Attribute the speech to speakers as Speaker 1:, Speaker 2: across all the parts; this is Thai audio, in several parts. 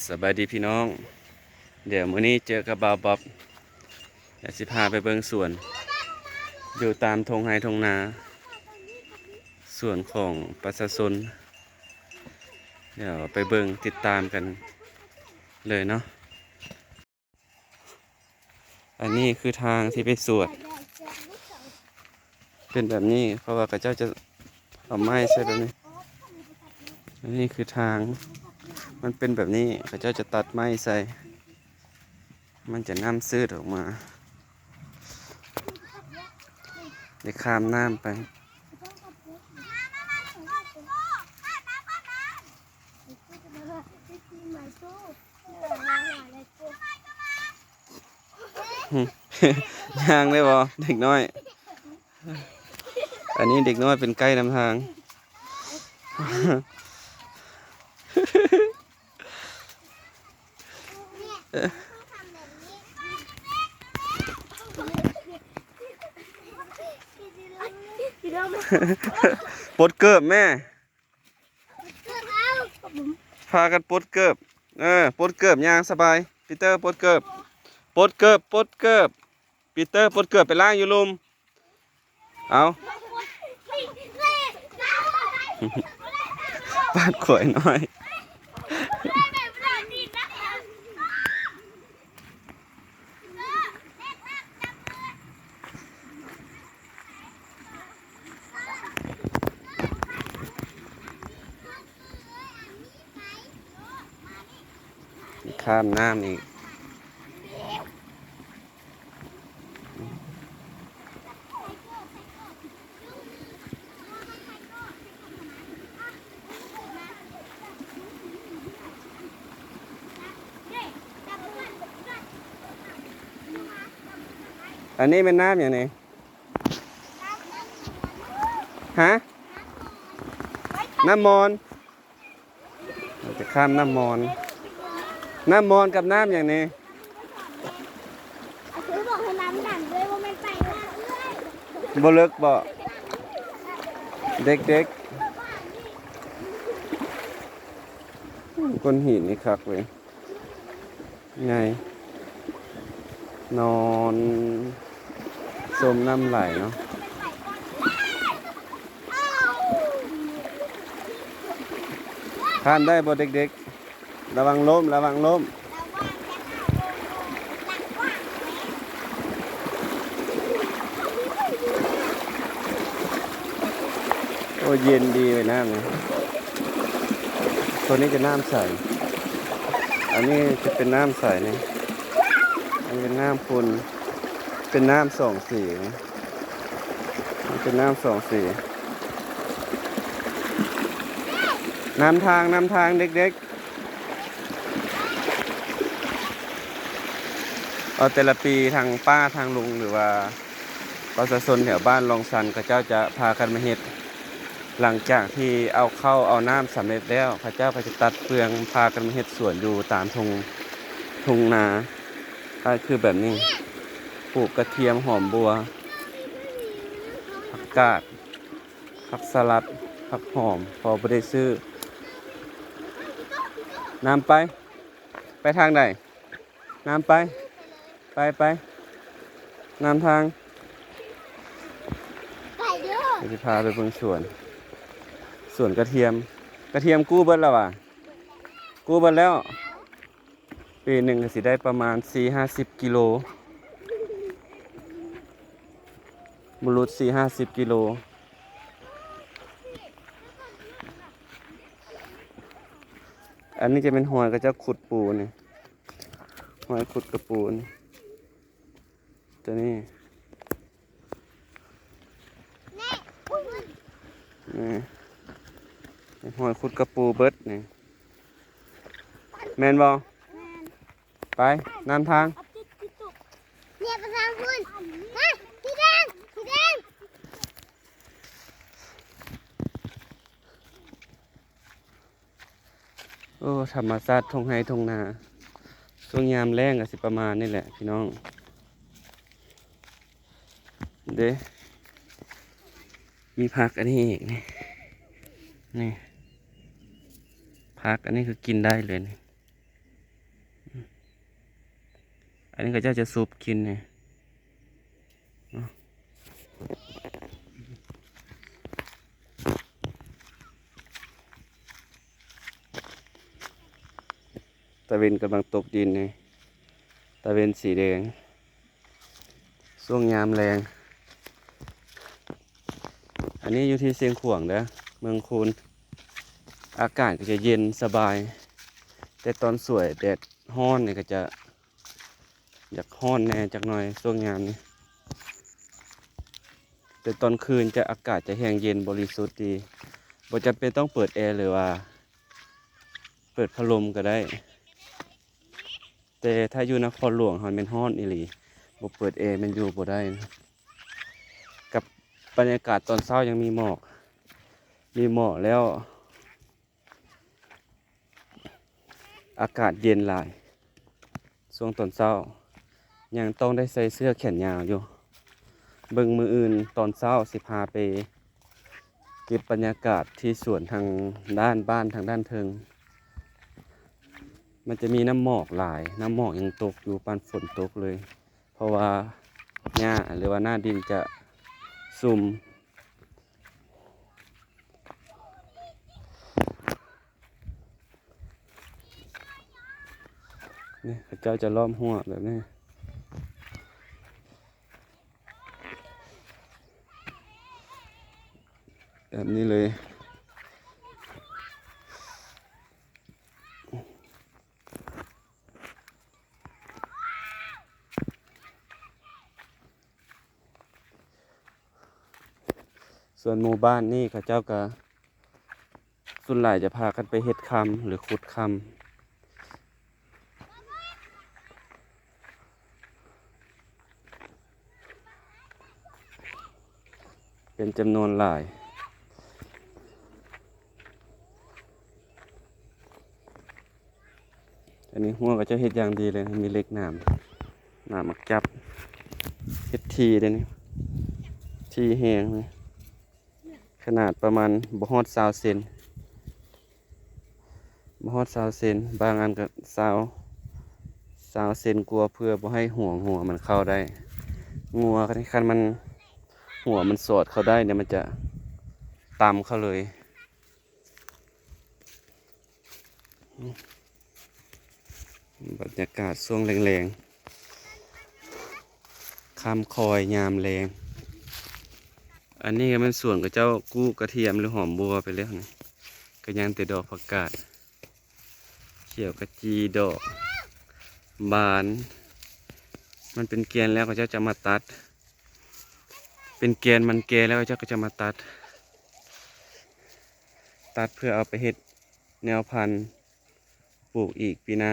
Speaker 1: สบายดีพี่น้องเดี๋ยวมื้อนี้เจอกับบ่าวบ๊อบอยากสิพาไปเบิ่งสวนอยู่ตามทงไร่ทงนาสวนของประชาชนเดี๋ยวไปเบิ่งติดตามกันเลยเนาะอันนี้คือทางที่ไปสวดเป็นแบบนี้เพราะว่าพระเจ้าจะเอาไม้ใช่แบบนี้อันนี้คือทางมันเป็นแบบนี้พระเจ้าจะตัดไม้ใส่มันจะน้ำซืดออกมาเดี๋ยวข้ามน้ำไปย่างได้บ่เด็กน้อยอันนี้เด็กน้อยเป็นไกด์นำทางปลดเกิบแม่พากันปลดเกิบปลดเกิบย่างสบายปีเตอร์ปลดเกิบปลดเกิบปลดเกิบปีเตอร์ปลดเกิบไปล่างอยู่ลุมเอาปาดข่อยหน่อยข้ามน้ำอีกอันนี้เป็นน้ำอย่างนี้ฮะน้ำมอนเราจะข้ามน้ำมอนน้ำมอนกับน้ำอย่างนี้
Speaker 2: คือบอกให้น้ำหนักด้วยว่ามันไปว่าเอ้ย
Speaker 1: บ่เลิกบ่เด็กๆก้นหินนี่คักเลยไงนอนสมน้ำไหลเนาะข้ามได้บ่เด็กๆระวังล้มระวังล้มโอ้เย็นดีเลยน้ำเนี่ยตัวนี้จะน้ำใสอันนี้จะเป็นน้ำใสนี่อันนี้เป็นน้ำขุ่นเป็นน้ำสองสีเป็นน้ำสองสีนำทางเด็กๆเอาแต่ละปีทางป้าทางลุงหรือว่าประชาชนแถวบ้านลองซันเขาเจ้าจะพากันมาเฮ็ดหลังจากที่เอาน้ำสำเร็จแล้วพระเจ้าก็จะตัดเฟืองพากันมาเฮ็ดสวนอยู่ตามทุ่งนาก็คือแบบนี้ปลูกกระเทียมหอมบัวผักกาดผักสลัดผักหอมพอไม่ได้ซื้อน้ำไปทางใดน้ำไปน้ำทางจะพาไปเบิ่งสวนกระเทียมกู้เบิดแล้วอ่ะกู้เบิดแล้วปีหนึ่งก็สิได้ประมาณ 4-50 กิโลบุรุษ 4-50 กิโลอันนี้จะเป็นหอยก็จะขุดปูนี่หอยขุดกระปูนตัวนี้นี่หอยขุดกระปูเบิดนี่แมนบอไปนำทาง
Speaker 2: เนี่ยไปทางคุณนะสีแดง
Speaker 1: โอ้ธรรมชาติทงไห้ทงนาช่วงยามแล้งก็สิประมาณนี่แหละพี่น้องเด้มีผักอันนี้อีกนี่ผักอันนี้คือกินได้เลยนี่ อันนี้เขาเจ้าจะซุปกินเนี่ยตะเวนกำลังตกดินเนี่ยตะเวนสีแดงช่วงยามแรงอันนี้อยู่ที่เชียงขวางเด้อเมืองคูนอากาศก็จะเย็นสบาย แต่ตอนสวยแดดฮ้อนเนี่ยก็จะอยากฮ้อนแน่จักหน่อยช่วงยามนี้แต่ตอนคืนจะอากาศจะแห้งเย็นบริสุทธิ์ดีบ่จำเป็นต้องเปิดแอร์หรือว่าเปิดพัดลมก็ได้แต่ถ้าอยู่นครหลวงมันเป็นฮ้อนอีหลีบ่เปิดแอร์มันอยู่บ่ได้นะกับบรรยากาศตอนเช้ายังมีหมอกแล้ว อากาศเย็นหลายช่วงตอนเช้ายังต้องได้ใส่เสื้อแขนยาวอยู่เบิ่งมืออื่นตอนเช้าสิพาไปเก็บบรรยากาศที่สวนทางด้านบ้านทางด้านเทิงมันจะมีน้ำหมอกหลายน้ำหมอกยังตกอยู่ปานฝนตกเลยเพราะว่าหญ้าหรือว่าหน้าดินจะซุ่มนี่พระเจ้าจะล้อมหัวแบบนี้แบบนี้เลยส่วนหมู่บ้านนี่เขาเจ้าก็ส่วนหลายจะพากันไปเฮ็ดคำหรือขุดคำเป็นจำนวนหลายอันนี้หัวก็จะเฮ็ดอย่างดีเลยมีเหล็กหนามมักจับเฮ็ดทีเด้นี่ทีแหงเลยขนาดประมาณบ่ฮอด20 เซนบ่ฮอด20 เซนบางอันก็20 เซนกลัวเพื่อบ่ให้หัวมันเข้าได้งัวคันมันหัวมันสอดเข้าได้เนี่ยมันจะตำเข้าเลยบรรยากาศช่วงแรงๆค่ำคอยยามแรงอันนี้ก็เป็นส่วนกับเจ้ากู้กระเทียมหรือหอมบัวไปแล้วนี่ก็ยังแต่ดอกผักกาดเขียวกระจีดอกบานมันเป็นเกลียนแล้วก็เจ้าจะมาตัดเป็นเกลียนมันแก่แล้วเจ้าก็จะมาตัดเพื่อเอาไปเฮ็ดแนวพันธุ์ปลูกอีกปีหน้า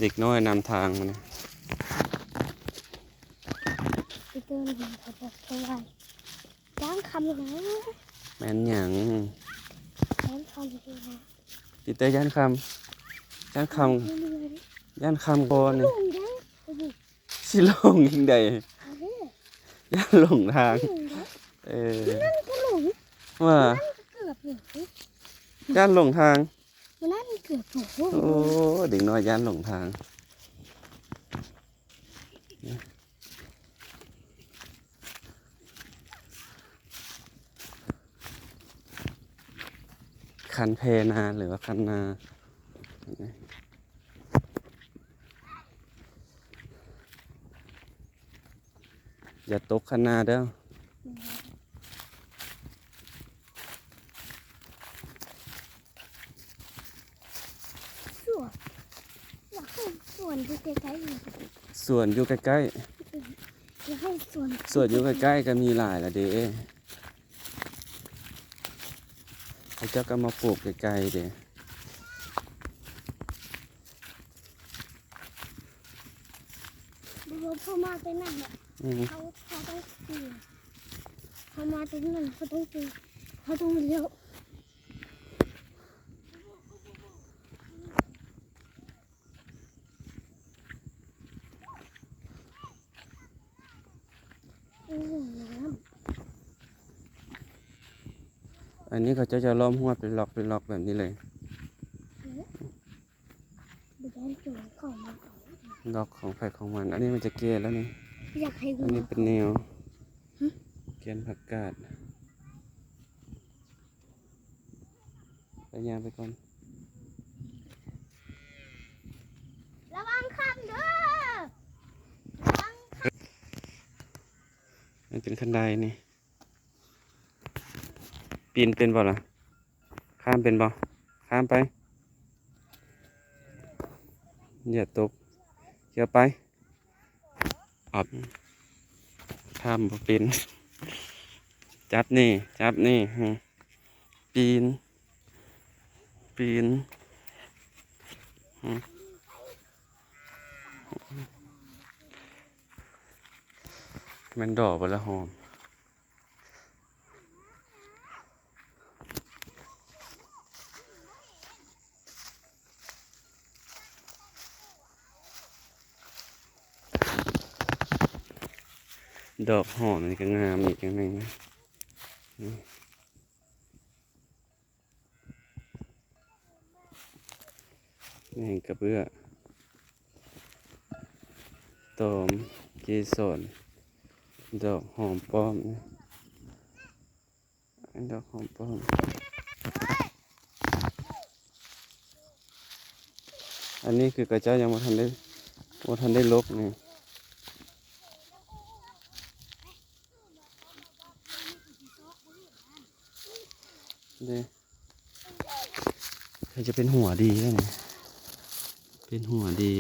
Speaker 1: เด็กน้อยนำทางมาเนี่ย
Speaker 2: ไปเดินหาเขาบอกเขาว่าจ้างคำอยู่นะ
Speaker 1: แม่นหยัง
Speaker 2: จ้างคำอยู่นะ
Speaker 1: ติเตอร์ย่านคำย่านคำก่อน
Speaker 2: หล
Speaker 1: นี่
Speaker 2: งได้ไปดิ
Speaker 1: สิลงยิงใด
Speaker 2: เอาเด้
Speaker 1: ย่านหลงทาง
Speaker 2: หลงได้
Speaker 1: เออ
Speaker 2: นั่นก็หลง
Speaker 1: ว่า
Speaker 2: นั่นก็เกือบหลง
Speaker 1: ย่านหลงทาง
Speaker 2: นั่นเกือบหลง
Speaker 1: โอ้เด็กน้อยย่านหลงทางคันเพนาหรือว่าคันนาอย่าตกคันนาเด้อ
Speaker 2: ส่วนที่ใกล้ๆอยู่
Speaker 1: ส่วนอยู่ใกล้
Speaker 2: แล้วให้ส่วน
Speaker 1: ส่วนอยู่ใกล้ๆก็มีหลายละเด้เขาเจ้าก็มาปลูกไกลๆเด้
Speaker 2: ดูพอมาไปนั่นแหละ
Speaker 1: อืม
Speaker 2: เขาต้องเปลี่ยนพอมาตรงนั้นเขาต้องเปลี่ยนเขาต้องเลี้ยวโอ้โหน้
Speaker 1: อันนี้เขาเจ้าจะล้อมหัวเป็นล็อกแบบนี้เลย
Speaker 2: ำดูแดนจุ่มเข้ามา
Speaker 1: ล็อกของไฟของมัน อันนี้มันจะเกลียแล้วนี่
Speaker 2: อยากให้ดู
Speaker 1: อันนี้เป็นแนวเกลียนผักกาดไปยางไปก่อน
Speaker 2: ระวังขับเด้อ
Speaker 1: มันเป็นคันไดนี่ ปีนเป็นบ่ล่ะ ข้ามเป็นบ่ข้ามไป อย่าตกอย่าไปออบข้ามบ่เป็น จับนี่ปีน ปีนมันดอกบละหอม ดอกหอมนี่ก็งามอีกอย่างหนึ่งนะนี่กระเบื้อตอมเกสรดอกหอมป้อมนะดอกหอมป้อม อันนี้คือกระเจ้ายังบ่ทันได้ลบนี่เด้เขาจะเป็นหัวดีแล้วนี่เป็นหัวดี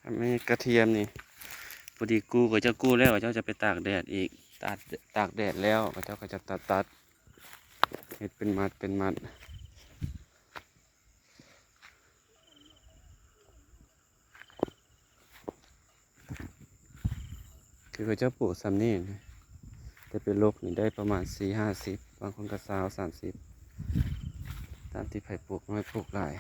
Speaker 1: อันนี้กระเทียมนี่พอดีกู้ก็จะกู้แล้วก็เจ้าจะไปตากแดดอีกตากแดดแล้วก็เจ้าก็จะตัดเห็ดเป็นมัดคือเขาเจ้าปลูกซ้ำนี่นะแต่เป็นโลกนี่ได้ประมาณ40-50บางคนก็20-30ตามที่ไผ่ปลูกน้อยปลูกหลาย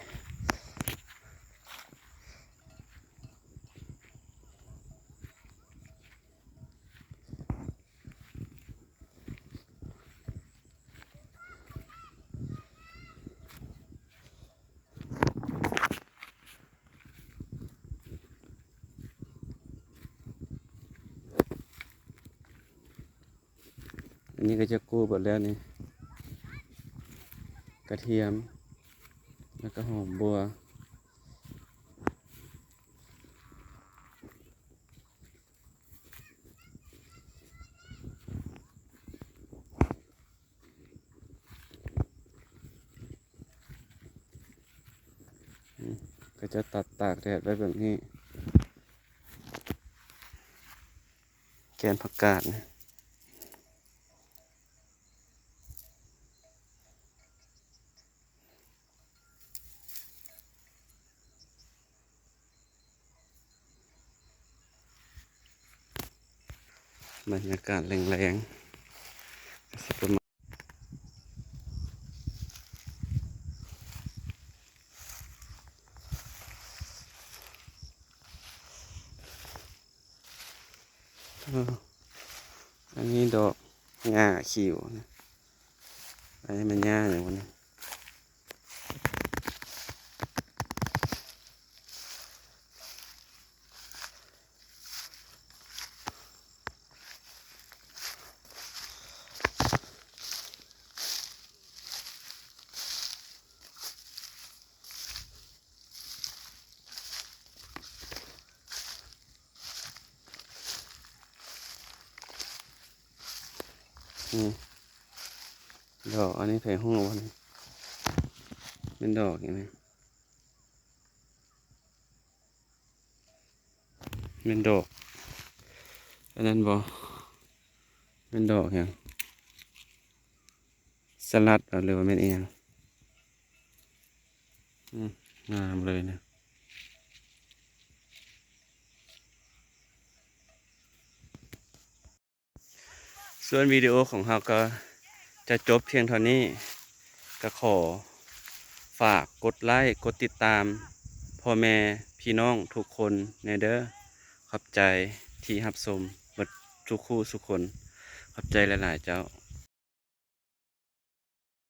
Speaker 1: อันนี้ก็จะกู้หมดแล้วนี่กระเทียมแล้วก็หอมบัวก็จะตากแดดไว้แบบนี้แกนผักกาดนะบรรยากาศแรงๆสิประมาณอันนี้ดอกงาขิวนะอันนี้มันหญ้าอย่างนี้ดอกอันนี้ไผ่ห้องวันเป็นดอกอย่างนี้ แม่นดอกอันนั้นบ่แม่นดอกหยังสลัดเอาหรือว่าแม่นอีหยังงามเลยนะส่วนวิดีโอของเราก็จะจบเพียงเท่านี้ก็ขอฝากกดไลค์กดติดตามพ่อแม่พี่น้องทุกคนในเด้อขอบใจที่รับชมเบิดทุกคู่ทุกคนขอบใจหลายๆเจ้า